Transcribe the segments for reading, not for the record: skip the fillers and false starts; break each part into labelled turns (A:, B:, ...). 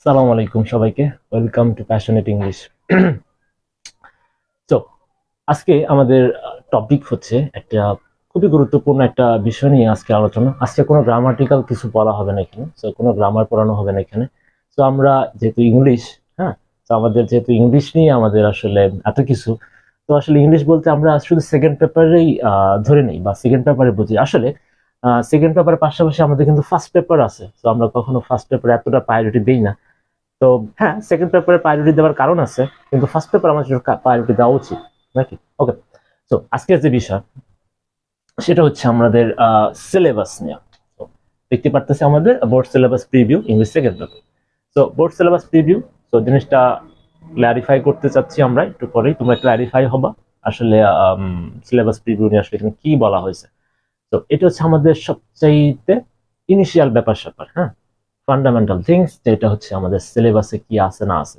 A: সালাম আলাইকুম সবাইকে। Welcome to passionate English. তো আজকে আমাদের টপিক হচ্ছে একটা খুবই গুরুত্বপূর্ণ একটা বিষয় নিয়ে আজকে আলোচনা। আজকে কোনো গ্রামাটিক্যাল কিছু বলা হবে না এখানে, তো কোনো গ্রামার পড়ানো হবে না এখানে। তো আমরা যেহেতু ইংলিশ, হ্যাঁ, তো আমাদের যেহেতু ইংলিশ নিয়ে আমাদের আসলে এত কিছু, তো আসলে ইংলিশ বলতে আমরা শুধু সেকেন্ড পেপারেই ধরে নেই বা সেকেন্ড পেপারে বুঝি। আসলে সেকেন্ড পেপারের পাশাপাশি আমাদের কিন্তু ফার্স্ট পেপার আছে, তো আমরা কখনো ফার্স্ট পেপারে এতটা প্রায়োরিটি দিই না। তো হ্যাঁ, সেকেন্ড পেপারে প্রায়োরিটি দেওয়ার কারণ আছে, কিন্তু ফার্স্ট পেপার আমাদের প্রায়োরিটি দেওয়া উচিত নাকি? ওকে, তো আজকের যে বিষয় সেটা হচ্ছে আমাদের সিলেবাস নিয়ে। তো দেখতে পারতেছি আমাদের board syllabus preview English second paper. তো বোর্ড সিলেবাস প্রিভিউ, তো জিনিসটা ক্ল্যারিফাই করতে চাচ্ছি আমরা একটু পরেই, তোমরা ক্ল্যারিফাই হবা আসলে সিলেবাস প্রিভিউ নিয়ে আসলে এখানে কি বলা হয়েছে। তো এটা হচ্ছে আমাদের সবচাইতে ইনিশিয়াল ব্যাপার স্যাপার, হ্যাঁ, ফান্ডামেন্টাল থিংস, যেটা হচ্ছে আমাদের সিলেবাসে কি আছে না আছে।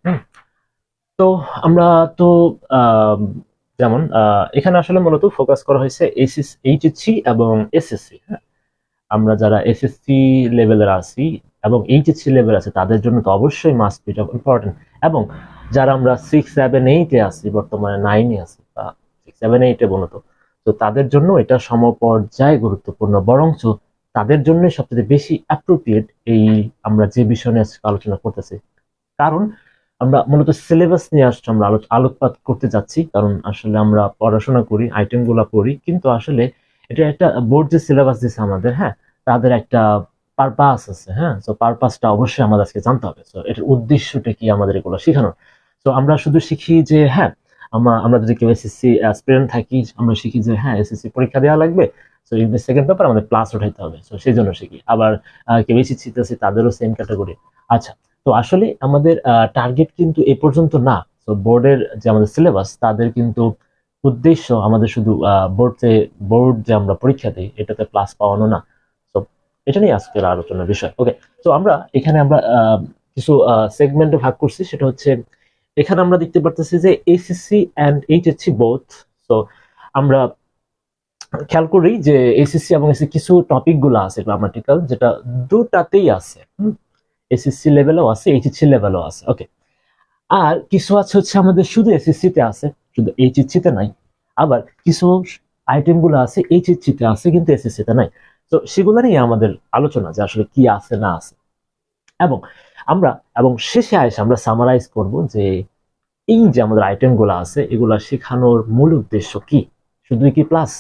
A: হুম, তো আমরা তো আম, যেমন এখানে আসলে মূলত ফোকাস করা হয়েছে এইচএসসি এবং এসএসসি। হ্যাঁ, আমরা যারা এসএসসি লেভেলের আছি এবং এইচএসসি লেভেল আছে তাদের জন্য তো অবশ্যই মাস্ট বি ইম্পর্টেন্ট। এবং যারা আমরা 6, 7, 8-এ আছি, বর্তমানে 9-এ আছি বা 6, 7, 8-এ মূলত, তো তাদের জন্য এটা সমপর্যায়ে গুরুত্বপূর্ণ, বরঞ্চ তাদের জন্য সবচেয়ে বেশি অ্যাপ্রোপ্রিয়েট এই আমরা যে বিষয় নিয়ে আজকে আলোচনা করতেছি। কারণ আমরা মূলত সিলেবাস নিয়ে আসছি, আমরা আলোকপাত করতে যাচ্ছি। কারণ আসলে আমরা পড়াশোনা করি, আইটেম গুলা পড়ি, কিন্তু আসলে এটা একটা বোর্ড যে সিলেবাস দিচ্ছে আমাদের, হ্যাঁ, তাদের একটা পারপাস আছে। হ্যাঁ, তো পারপাসটা অবশ্যই আমাদের আজকে জানতে হবে। তো এটার উদ্দেশ্যটা কি আমাদের এগুলো শেখানোর। তো আমরা শুধু শিখি যে হ্যাঁ, আমরা যদি কেউ এসএসসি অ্যাসপিরেন্ট থাকি, আমরা শিখি যে হ্যাঁ এসএসসি পরীক্ষা দেওয়া লাগবে, তো ইংলিশ সেকেন্ড পেপার আমাদের প্লাস উঠাইতে হবে, তো সেই জন্য শিখি। আবার কেউ এসএসসি আছে তাদেরও সেম ক্যাটাগরি। আচ্ছা, তো আসলে আমাদের টার্গেট কিন্তু এ পর্যন্ত না। তো বোর্ডের যে আমাদের সিলেবাস, তাদের কিন্তু উদ্দেশ্য আমাদের শুধু বোর্ড যে আমরা পরীক্ষা দিই এটাতে প্লাস পাওয়ানো না। তো এটা নিয়ে আজকের আলোচনার বিষয়। ওকে, তো আমরা কিছু সেগমেন্টে ভাগ করছি। সেটা হচ্ছে এখানে আমরা দেখতে পারতেছি যে এসএসসি এন্ড এইচএসসি বোথ। তো আমরা খেয়াল করি যে এসএসসি এবং এসএসসি কিছু টপিক গুলো আছে গ্রামাটিক্যাল, যেটা দুটাতেই আছে। এসএসসি লেভেলও আছে, এইচএসসি লেভেলও আছে। ওকে, আর কিছু আছে হচ্ছে আমাদের শুধু এসএসসি তে আছে, শুধু এইচএসসি তে নাই। আবার কিছু আইটেম গুলো আছে এইচএসসি তে আছে কিন্তু এসএসসি তে নাই। তো সেগুলো নিয়ে আমাদের আলোচনা যে আসলে কি আছে না আছে। এবং আমরা শেষে এসে আমরা সামারাইজ করব যে এই যে আমাদের আইটেম গুলো আছে এগুলা শেখানোর মূল উদ্দেশ্য কি। শুধুই কি প্লাস,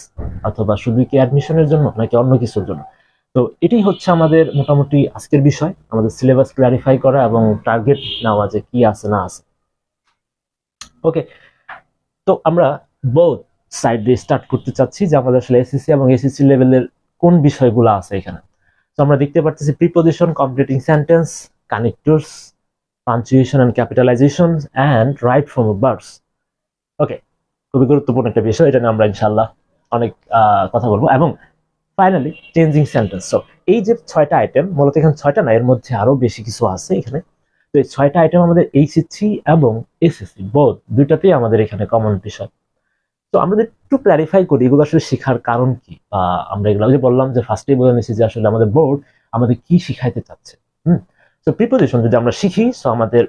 A: অথবা শুধুই কি অ্যাডমিশনের জন্য, নাকি অন্য কিছুর জন্য। তো এটাই হচ্ছে আমাদের মোটামুটি আজকের বিষয়, আমাদের সিলেবাস ক্লারিফাই করা এবং টার্গেট নেওয়া যে কি আছে না আছে। ওকে, তো আমরা বোথ সাইড দিয়ে স্টার্ট করতে চাচ্ছি যে আমাদের আসলে এসএসসি এবং এসএসসি লেভেলের কোন বিষয়গুলো আছে এখানে। তো আমরা দেখতে পাচ্ছি preposition, completing sentence, connectors, punctuation and capitalization and right form of verbs. Okay, খুবই গুরুত্বপূর্ণ একটা বিষয়, এটা নিয়ে আমরা ইনশাআল্লাহ অনেক কথা বলবো। এবং ফাইনালি চেঞ্জিং সেন্টেন্স। সো এই যে 6টা আইটেম, মূলত এখানে 6টা না, এর মধ্যে আরো বেশি কিছু আছে এখানে। তো এই 6টা আইটেম আমাদের এইচএসসি এবং এসএসসি বোথ দুইটাতেই আমাদের এখানে কমন বিষয়। তো আমরা একটু ক্লারিফাই করি এগুলো আসলে শেখার কারণ কি, বা আমরা এগুলো যে বললাম যে ফার্স্টেই বলে নিয়েছি যে আসলে আমাদের বোর্ড আমাদের কি শিখাইতে চাচ্ছে। তো প্রিপোজিশন যদি আমরা শিখি, তো আমাদের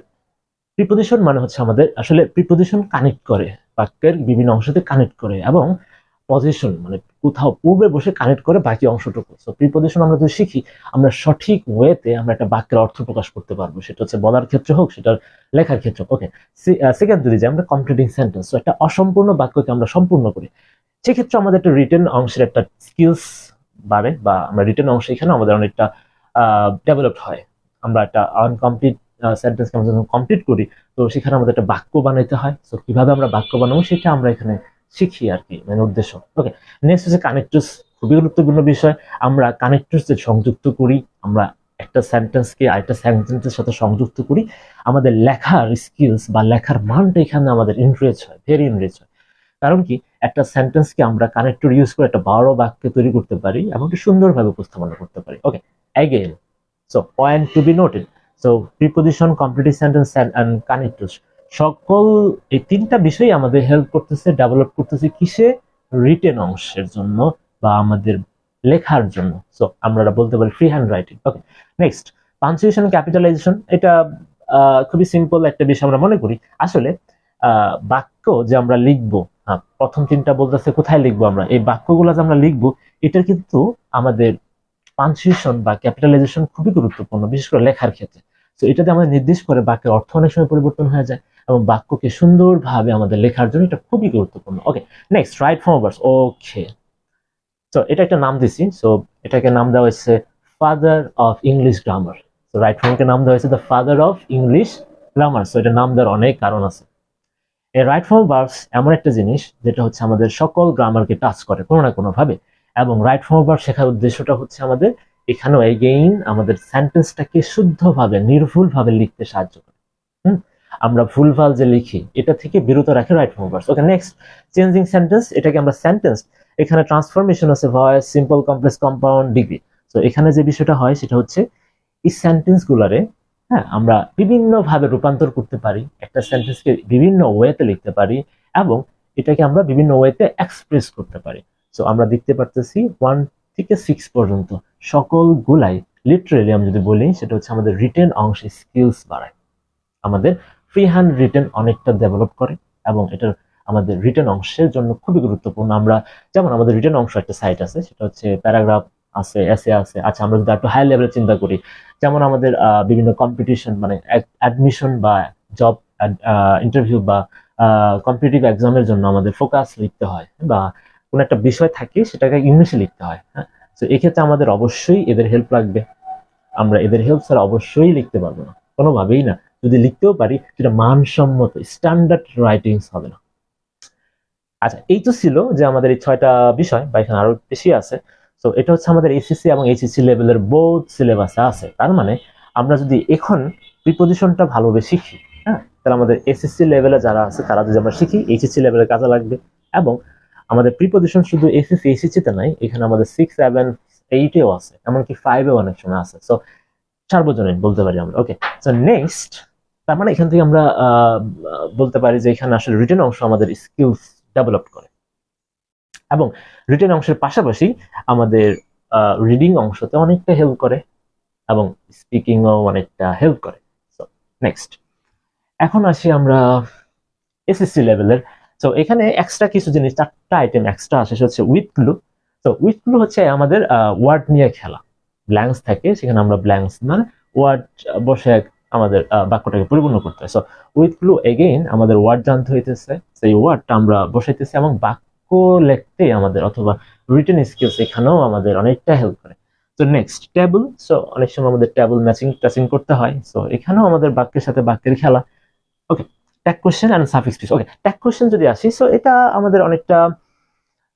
A: প্রিপোজিশন মানে হচ্ছে আমাদের আসলে প্রিপোজিশন কানেক্ট করে, বাক্যের বিভিন্ন অংশতে কানেক্ট করে, এবং পজিশন মানে কোথাও পূর্বে বসে কানেক্ট করে বাকি অংশটুকু। তো প্রিপোজিশন আমরা যদি শিখি, আমরা সঠিক ওয়েতে আমরা একটা বাক্যের অর্থ প্রকাশ করতে পারবো, সেটা হচ্ছে বলার ক্ষেত্রে হোক, সেটা লেখার ক্ষেত্রে। ওকে, সেকেন্ড যদি যে আমরা কমপ্লিটিং সেন্টেন্স, একটা অসম্পূর্ণ বাক্যকে আমরা সম্পূর্ণ করি, সেক্ষেত্রে আমাদের একটা রিটেন অংশের একটা স্কিলস বাড়ে, বা আমরা রিটেন অংশ এখানে আমাদের অনেকটা ডেভেলপড হয়। আমরা একটা আনকমপ্লিট সেন্টেন্স আমরা যখন কমপ্লিট করি, তো সেখানে আমাদের একটা বাক্য বানাইতে হয়। তো কিভাবে আমরা বাক্য বানাবো সেটা আমরা এখানে শিখি আর কি, মানে উদ্দেশ্য। ওকে, নেক্সট হচ্ছে কানেক্টরস, খুবই গুরুত্বপূর্ণ বিষয়। আমরা কানেক্টরস সংযুক্ত করি, আমরা একটা সেন্টেন্সকে আরেকটা সেন্টেন্সের সাথে সংযুক্ত করি, আমাদের লেখার স্কিলস বা লেখার মানটা এখানে আমাদের ইনরিচ হয়, ভেরি ইনরিচ হয়। কারণ কি, একটা সেন্টেন্সকে আমরা কানেক্টর ইউজ করে একটা বড় বাক্য তৈরি করতে পারি এবং সুন্দরভাবে উপস্থাপনা করতে পারি। Okay, again, so point to be noted. So preposition, completive sentence and connectors, সকল এই তিনটা বিষয় আমাদের হেল্প করতেছে, ডেভেলপ করতেছে কিসে, রিটেন অংশের জন্য বা আমাদের লেখার জন্য। সো আমরা বলতে পারি ফ্রি হ্যান্ড রাইটিং। ওকে, নেক্সট, পাঞ্চুয়েশন ক্যাপিটালাইজেশন এটা খুবই সিম্পল একটা বিষয় আমরা মনে করি। আসলে বাক্য যে আমরা লিখবো, প্রথম তিনটা বলতেছে কোথায় লিখবো আমরা, এই বাক্যগুলো যে আমরা লিখবো এটার কিন্তু আমাদের পাঞ্চুয়েশন বা ক্যাপিটালাইজেশন খুবই গুরুত্বপূর্ণ, বিশেষ করে লেখার ক্ষেত্রে। তো এটাতে আমাদের নির্দেশ করে বাক্যের অর্থ অনেক সময় পরিবর্তন হয়ে যায়, এবং বাক্যকে সুন্দরভাবে আমাদের লেখার জন্য এটা খুবই গুরুত্বপূর্ণ। ওকে, নেক্সট রাইট ফর্ম ভার্বস। ওকে, তো এটা একটা নাম দিছি, সো এটাকে নাম দেওয়া হয়েছে ফাদার অফ ইংলিশ গ্রামার। তো রাইট ফর্মকে নাম দেওয়া হয়েছে the father of English grammar. So এটা নাম দেওয়ার অনেক কারণ আছে। এই রাইট ফর্ম ভার্বস এমন একটা জিনিস যেটা হচ্ছে আমাদের সকল গ্রামারকে টাচ করে কোনো না কোনো ভাবে, এবং রাইট ফর্ম ভার্ব শেখার উদ্দেশ্যটা হচ্ছে আমাদের এখানেও এগেইন আমাদের সেন্টেন্সটাকে শুদ্ধভাবে নির্ভুলভাবে লিখতে সাহায্য করে। আমরা ভুলভাল যে লিখি এটা থেকে বিরত রাখে রাইট ফর্ম ভার্বস। ওকে, নেক্সট চেঞ্জিং সেন্টেন্স। এটাকে আমরা সেন্টেন্স, এখানে ট্রান্সফরমেশন আছে, voice, simple, complex, compound, degree. তো এখানে যে বিষয়টা হয় সেটা হচ্ছে এই সেন্টেন্স গুলারে আমরা বিভিন্ন ভাবে রূপান্তর করতে পারি, একটা সেন্টেন্সকে বিভিন্ন ওয়েতে লিখতে পারি, এবং এটাকে আমরা বিভিন্ন ওয়েতে এক্সপ্রেস করতে পারি। সো আমরা দেখতে পারতেছি 1 থেকে 6 পর্যন্ত সকলগুলাই লিটারেলি আমি যদি বলি সেটা হচ্ছে আমাদের রিটেন অংশে স্কিলস বাড়ায়, আমাদের ফ্রি হ্যান্ড রিটেন অনেকটা ডেভেলপ করে, এবং এটার আমাদের রিটেন অংশের জন্য খুবই গুরুত্বপূর্ণ। আমরা যেমন আমাদের রিটেন অংশ একটা সাইট আছে, সেটা হচ্ছে প্যারাগ্রাফ আছে, এসে আছে। আচ্ছা, আমরা যদি একটু হাই লেভেলে চিন্তা করি, যেমন আমাদের বিভিন্ন কম্পিটিশন মানে অ্যাডমিশন বা জব ইন্টারভিউ বা কম্পিটিটিভ এক্সামের জন্য আমাদের ফোকাস লিখতে হয়, বা কোনো একটা বিষয় থাকে সেটাকে ইংলিশে লিখতে হয়। হ্যাঁ, তো এক্ষেত্রে আমাদের অবশ্যই এদের হেল্প লাগবে। আমরা এদের হেল্প ছাড়া অবশ্যই লিখতে পারবো না, কোনোভাবেই না। যদি লিখতেও পারি সেটা মানসম্মত স্ট্যান্ডার্ড রাইটিংস হবে না। আচ্ছা, এই তো ছিল যে আমাদের এই 6টা বিষয়, বা এখানে আরো বেশি আছে। তো এটা হচ্ছে আমাদের এসএসসি এবং এইচএসসি লেভেলের বোথ সিলেবাসে আছে। তার মানে আমরা যদি এখন প্রিপজিশনটা ভালোভাবে শিখি, হ্যাঁ, তাহলে আমাদের এসএসসি লেভেলে যারা আছে তারা যদি আমরা শিখি, এইচএসসি লেভেলে কাজে লাগবে। এবং আমাদের প্রিপজিশন শুধু এসএসসি এইচএসসি তে নাই, এখানে আমাদের 6, 7, 8-এও আছে, এমনকি 5-এও অনেক সময় আছে। সো সার্বজনীন বলতে পারি আমরা। ওকে, সো নেক্সট, তার মানে এখান থেকে আমরা বলতে পারি যে এখানে আসলে রিটেন অংশ আমাদের স্কিলস ডেভেলপ করে, এবং রিটেন অংশের পাশাপাশি আমাদের রিডিং অংশতে অনেকটা হেল্প করে, এবং স্পিকিংও অনেকটা হেল্প করে। সো নেক্সট, এখন আসি আমরা এসএসসি লেভেলের। তো এখানে এক্সট্রা কিছু জিনিস, 4টা আইটেম এক্সট্রা আসে, সেটা হচ্ছে উইথ ক্লু। তো উইথ ক্লু হচ্ছে আমাদের ওয়ার্ড নিয়ে খেলা, ব্ল্যাঙ্কস থাকে, সেখানে আমরা ব্ল্যাঙ্কস মানে ওয়ার্ড বসে আমাদের বাক্যটাকে পরিপূর্ণ করতে হয়। সো উইথ ক্লু এগেইন আমাদের ওয়ার্ড জানতে হইতেছে, সেই ওয়ার্ডটা আমরা বসাইতেছি, এবং বাক্য লিখতে আমাদের অথবা রিটেন স্কিলস এখানেও আমাদের অনেকটা হেল্প করে। তো নেক্সট টেবল। সো অনেক সময় আমাদের টেবল ম্যাচিং টাচিং করতে হয়, সো এখানেও আমাদের বাক্যের সাথে বাক্যের খেলা। Okay, tag question and suffix piece. Okay, tag question যদি আসি, সো এটা আমাদের অনেকটা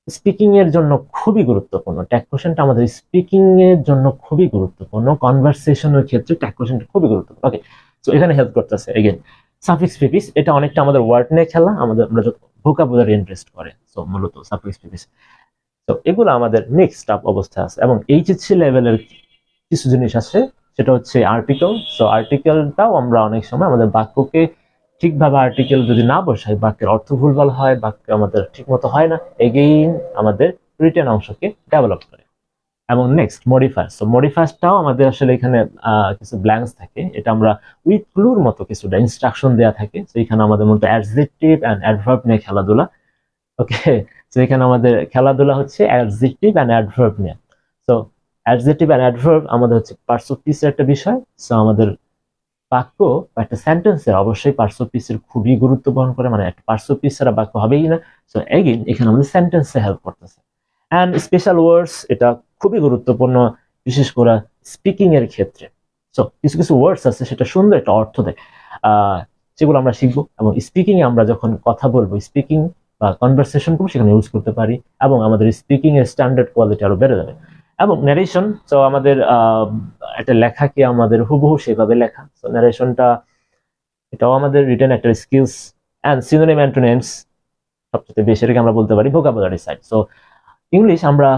A: স্পিকিং এর জন্য খুবই গুরুত্বপূর্ণ। ট্যাগ কোশ্চেনটা আমাদের স্পিকিং এর জন্য খুবই গুরুত্বপূর্ণ, কনভারসেশনের ক্ষেত্রে ট্যাগ কোশ্চেনটা খুবই গুরুত্বপূর্ণ। ওকে, সো এখানে হেল্প করতেছে এগেইন সাফিক্স প্রিফিক্স। এটা অনেকটা আমাদের ওয়ার্ড নিয়ে খেলা, আমাদের আমরা ভোকাবুলারি ইন্টারেস্ট করে, সো মূলত সাফিক্স প্রিফিক্স। তো এগুলো আমাদের নেক্সট আপ অবস্থায় আছে। এবং এইচএসসি লেভেলের কিছু জিনিস আছে, সেটা হচ্ছে আর্টিকেল। সো আর্টিকেলটাও আমরা অনেক সময় আমাদের বাক্যকে ঠিকভাবে আর্টিকেল যদি না বসাই, বাক্যের অর্থ ভুলভাল হয়, বাক্য আমাদের ঠিক মতো হয় না, এগেইন আমাদের রিটেন অংশকে ডেভেলপ করে। এবং নেক্সট মডিফায়ার। সো মডিফায়ারটাও আমাদের আসলে এখানে কিছু ব্ল্যাঙ্কস থাকে, এটা আমরা উইথ ক্লুর মতো কিছুটা ইনস্ট্রাকশন দেওয়া থাকে। তো এখানে আমাদের মূলত অ্যাডজেক্টিভ এন্ড অ্যাডভার্ব নিয়ে খেলাধুলা। ওকে, তো এখানে আমাদের খেলাধুলা হচ্ছে অ্যাডজেক্টিভ এন্ড অ্যাডভার্ব নিয়ে। তো অ্যাডজেক্টিভ এন্ড অ্যাডভার্ব আমাদের হচ্ছে পার্টস অফ স্পিচের একটা বিষয়। সো আমাদের বাক্য বা একটা সেন্টেন্সের অবশ্যই পার্টস অফ স্পিচের খুবই গুরুত্ব বহন করে, মানে একটা পার্টস অফ স্পিচ ছাড়া বাক্য হবেই না। সো এগেইন এখানে আমাদের সেন্টেন্সে হেল্প করতেছে। অ্যান্ড স্পেশাল ওয়ার্ডস, এটা খুবই গুরুত্বপূর্ণ বিশেষ করে স্পিকিং এর ক্ষেত্রে। সো কিছু কিছু ওয়ার্ডস আছে সেটা সুন্দর একটা অর্থ দেয়, যেগুলো আমরা শিখবো, এবং স্পিকিং এ আমরা যখন কথা বলবো, স্পিকিং বা কনভারসেশন করবো, সেখানে ইউজ করতে পারি, এবং আমাদের স্পিকিং এর স্ট্যান্ডার্ড কোয়ালিটি আরো বেড়ে যাবে। এবং ন্যারেশন, তো আমাদের একটা লেখাকে আমাদের হুবহু সেভাবে লেখা, তো ন্যারেশনটা এটাও আমাদের রিটেন একটা স্কিলস। অ্যান্ড সিনোনিম অ্যান্টোনিমস সবচেয়ে বেশি, এটাকে আমরা বলতে পারি ভোকাবুলারি সাইড। সো ইংলিশ আমরা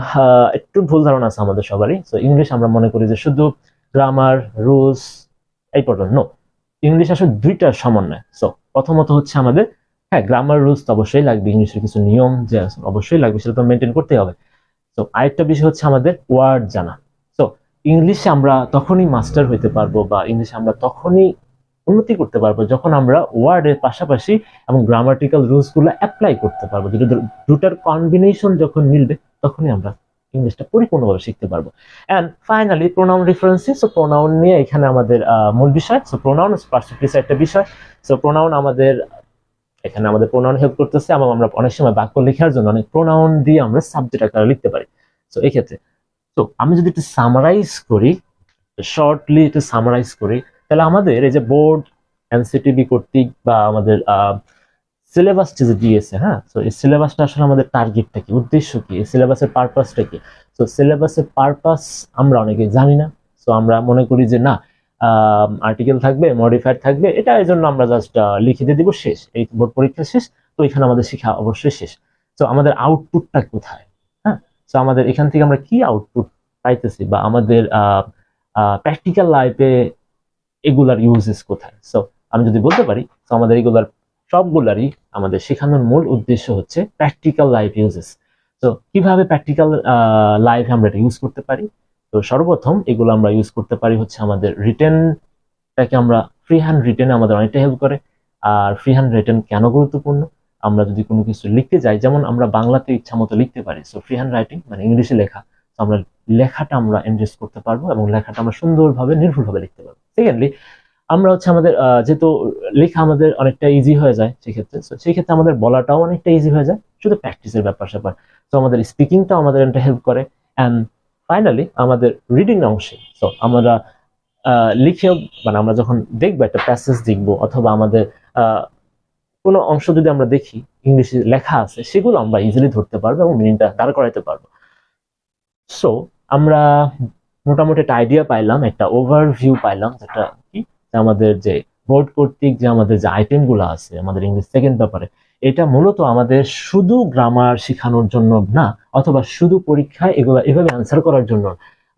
A: একটু ভুল ধারণা আছে আমাদের সবারই। সো ইংলিশ আমরা মনে করি যে শুধু গ্রামার, রুলস এই পর্যন্ত। নো, ইংলিশ আসলে দুইটার সমন্বয়। সো প্রথমত হচ্ছে আমাদের, হ্যাঁ, গ্রামার রুলস তো অবশ্যই লাগবে, ইংলিশের কিছু নিয়ম যে অবশ্যই লাগবে, সেটা তো মেনটেন করতেই হবে। তো আরেকটা বিষয় হচ্ছে আমাদের ওয়ার্ড জানা। সো ইংলিশে আমরা তখনই মাস্টার হইতে পারবো বা ইংলিশে আমরা তখনই উন্নতি করতে পারবো যখন আমরা ওয়ার্ডের পাশাপাশি এবং গ্রামাটিক্যাল রুলস গুলো অ্যাপ্লাই করতে পারবো। দুটার কম্বিনেশন যখন মিলবে তখনই আমরা ইংলিশটা পরিপূর্ণভাবে শিখতে পারবো। And finally pronoun referencing. So pronoun নিয়ে এখানে আমাদের মূল বিষয়। সো প্রোনাউন পার্সিকুলার একটা বিষয়। সো প্রোনাউন এখানে আমাদের প্রোনাউন হেল্প করতেছে এবং আমরা অনেক সময় বাক্য লেখার জন্য অনেক প্রোনাউন দিয়ে আমরা সাবজেক্ট আকারে লিখতে পারি। সো এই ক্ষেত্রে আমি যদি একটু সামারাইজ করি, শর্টলি একটু সামারাইজ করি, তাহলে আমাদের এই যে বোর্ড এনসিটিবি কর্তৃক বা আমাদের সিলেবাসটা যে দিয়েছে, হ্যাঁ, তো এই সিলেবাসটা আসলে আমাদের টার্গেটটা কি, উদ্দেশ্য কি, এই সিলেবাসের পারপাসটা কি? তো সিলেবাসের পারপাস আমরা অনেকে জানি না। তো আমরা মনে করি যে না, আর্টিকেল থাকবে, মডিফাইড থাকবে, এটা এই জন্য আমরা জাস্ট লিখে দিয়ে দিব, শেষ, এই বোর্ড পরীক্ষা শেষ, তো এখানে আমাদের শিক্ষা অবশ্যই শেষ। তো আমাদের আউটপুটটা কোথায়? হ্যাঁ, তো আমাদের এখান থেকে আমরা কি আউটপুট পাইতেছি বা আমাদের প্র্যাকটিক্যাল লাইফে এগুলার ইউজেস কোথায়? সো আমি যদি বলতে পারি, তো আমাদের এগুলার সবগুলারই আমাদের শেখানোর মূল উদ্দেশ্য হচ্ছে প্র্যাকটিক্যাল লাইফ ইউজেস। তো কিভাবে প্র্যাকটিক্যাল লাইফে আমরা এটা ইউজ করতে পারি? তো সর্বপ্রথম এগুলো আমরা ইউজ করতে পারি হচ্ছে আমাদের রিটেনটাকে আমরা ফ্রি হ্যান্ড রিটেনে আমাদের অনেকটা হেল্প করে। আর ফ্রি হ্যান্ড রিটেন কেন গুরুত্বপূর্ণ? আমরা যদি কোনো কিছু লিখতে যাই, যেমন আমরা বাংলাতে ইচ্ছা মতো লিখতে পারি, সো ফ্রি হ্যান্ড রাইটিং মানে ইংলিশে লেখা, তো আমরা লেখাটা আমরা এনরিচ করতে পারবো এবং লেখাটা আমরা সুন্দরভাবে নির্ভুলভাবে লিখতে পারবো। সেকেন্ডলি আমরা হচ্ছে আমাদের যেহেতু লেখা আমাদের অনেকটা ইজি হয়ে যায়, সেক্ষেত্রে আমাদের বলাটাও অনেকটা ইজি হয়ে যায়, শুধু প্র্যাকটিসের ব্যাপার। তো আমাদের স্পিকিংটাও আমাদের একটা হেল্প করে। অ্যান্ড ফাইনালি আমাদের রিডিং অংশে, তো আমরা লিখেও মানে আমরা যখন দেখবো একটা প্যাসেজ দেখবো অথবা আমাদের কোনো অংশ যদি আমরা দেখি ইংলিশে লেখা আছে, সেগুলো আমরা ইজিলি ধরতে পারবো এবং মিনিংটা দাঁড় করাইতে পারবো। সো আমরা মোটামুটি একটা আইডিয়া পাইলাম, একটা ওভারভিউ পাইলাম, যেটা কি আমাদের যে বোর্ড কর্তৃক যে আমাদের যে আইটেম গুলো আছে আমাদের ইংলিশ সেকেন্ড পেপারে, এটা মূলত আমাদের শুধু গ্রামার শেখানোর জন্য না, অথবা শুধু পরীক্ষায় এগুলো এভাবে অ্যান্সার করার জন্য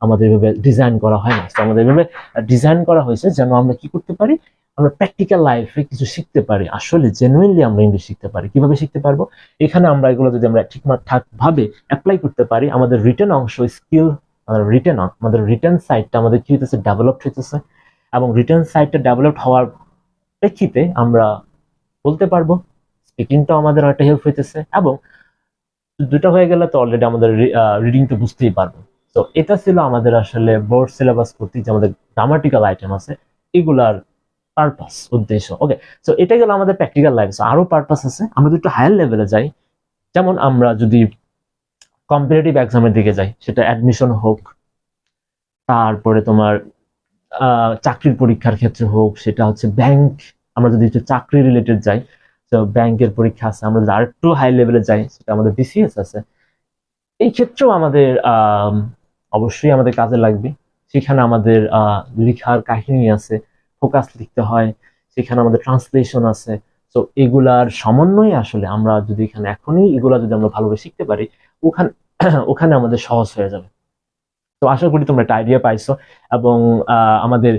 A: আমাদের এভাবে ডিজাইন করা হয় না। তো আমাদের এভাবে ডিজাইন করা হয়েছে যেন আমরা কি করতে পারি, আমরা প্র্যাকটিক্যাল লাইফে কিছু শিখতে পারি, আসলে জেনুইনলি আমরা ইংলিশ শিখতে পারি। কিভাবে শিখতে পারবো? এখানে আমরা এগুলো যদি আমরা ঠিকঠাক ভাবে অ্যাপ্লাই করতে পারি, আমাদের রিটেন অংশ স্কিল, আমাদের রিটেন সাইডটা আমাদের কি হইতেছে, ডেভেলপ হইতেছে, এবং রিটেন সাইডটা ডেভেলপ হওয়ার প্রেক্ষিতে আমরা বলতে পারবো, স্পিকিংটাও আমাদের অনেকটা হেল্প হইতেছে, এবং দুটো হয়ে গেলে তো অলরেডি আমাদের রিডিং তো বুঝতেই পারবো। তো এটা ছিল আমাদের আসলে বোর্ড সিলেবাস কর্তৃক যে আমাদের গ্রামাটিক্যাল আইটেম আছে এগুলার পারপাস, উদ্দেশ্য। ওকে, তো এটা গেল আমাদের প্র্যাকটিক্যাল লাইফ। আরো পারপাস আছে, আমরা যদি একটু হায়ার লেভেলে যাই, যেমন আমরা যদি কম্পিটিটিভ এক্সামের দিকে যাই, সেটা অ্যাডমিশন হোক, তারপরে তোমার চাকরির পরীক্ষার ক্ষেত্রে হোক, সেটা হচ্ছে ব্যাংক, আমরা যদি একটু চাকরি রিলেটেড যাই, তো ব্যাংকের পরীক্ষা আছে। আমরা যদি আরেকটু হাই লেভেলে যাই, সেটা আমাদের বিসিএস আছে। এই ক্ষেত্রেও আমাদের অবশ্যই আমাদের কাজে লাগবে। সেখানে আমাদের লেখার কাহিনী আছে, ফোকাস লিখতে হয়, সেখানে আমাদের ট্রান্সলেশন আছে। তো এগুলার সমন্বয়ে আসলে আমরা যদি এখানে এখনই এগুলা যদি আমরা ভালোভাবে শিখতে পারি, ওখানে ওখানে আমাদের সহজ হয়ে যাবে। তো আশা করি তোমরা একটা আইডিয়া পাইছো, এবং আমাদের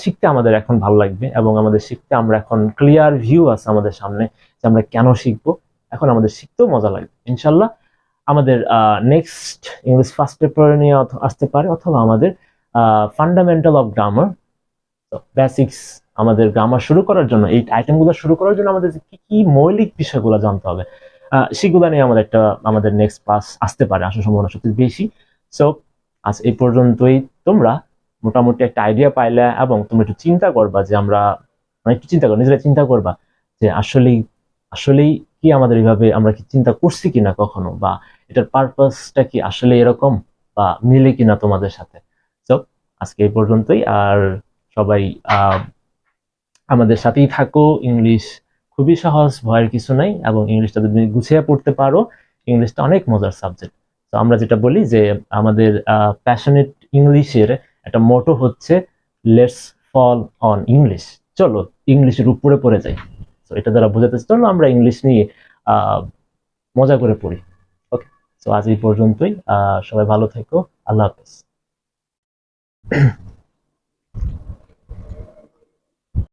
A: শিখতে আমাদের এখন ভালো লাগবে, এবং আমাদের শিখতে আমরা এখন ক্লিয়ার ভিউ আছে আমাদের সামনে যে আমরা কেন শিখবো। এখন আমাদের শিখতেও মজা লাগবে ইনশাল্লাহ। আমাদের নেক্সট ইংলিশ ফার্স্ট পেপার নিয়ে আসতে পারে, অথবা আমাদের ফান্ডামেন্টাল অফ গ্রামার, বেসিক্স, আমাদের গ্রামার শুরু করার জন্য, এই আইটেমগুলো শুরু করার জন্য আমাদের কি কি মৌলিক বিষয়গুলো জানতে হবে, সেগুলো নিয়ে আমাদের নেক্সট ক্লাস আসতে পারে, আসার সম্ভাবনা সত্যি বেশি। সো আজ এই পর্যন্তই। তোমরা মোটামুটি একটা আইডিয়া পাইলে, এবং তোমরা একটু চিন্তা করবা যে একটু চিন্তা করো, নিজেরা চিন্তা করবা যে আসলেই কি আমাদের এইভাবে আমরা কি চিন্তা করছি কিনা কখনো, বা এটার পারপাসটা কি আসলে এরকম, বা মিলে কিনা তোমাদের সাথে। তো আজকে এই পর্যন্তই। আর সবাই আমাদের সাথেই থাকো। ইংলিশ খুবই সহজ, ভয়ের কিছু নাই, এবং ইংলিশটা যদি গুছিয়ে পড়তে পারো, ইংলিশটা অনেক মজার সাবজেক্ট। তো আমরা যেটা বলি যে আমাদের প্যাশনেট ইংলিশের একটা মোটো হচ্ছে লেটস ফল অন ইংলিশ, চলো ইংলিশের উপরে পড়ে যাই। তো এটা দ্বারা বোঝাতে চলো আমরা ইংলিশ নিয়ে মজা করে পড়ি। ওকে, তো আজ এই পর্যন্তই। সবাই ভালো থেকো, আল্লাহ হাফেজ।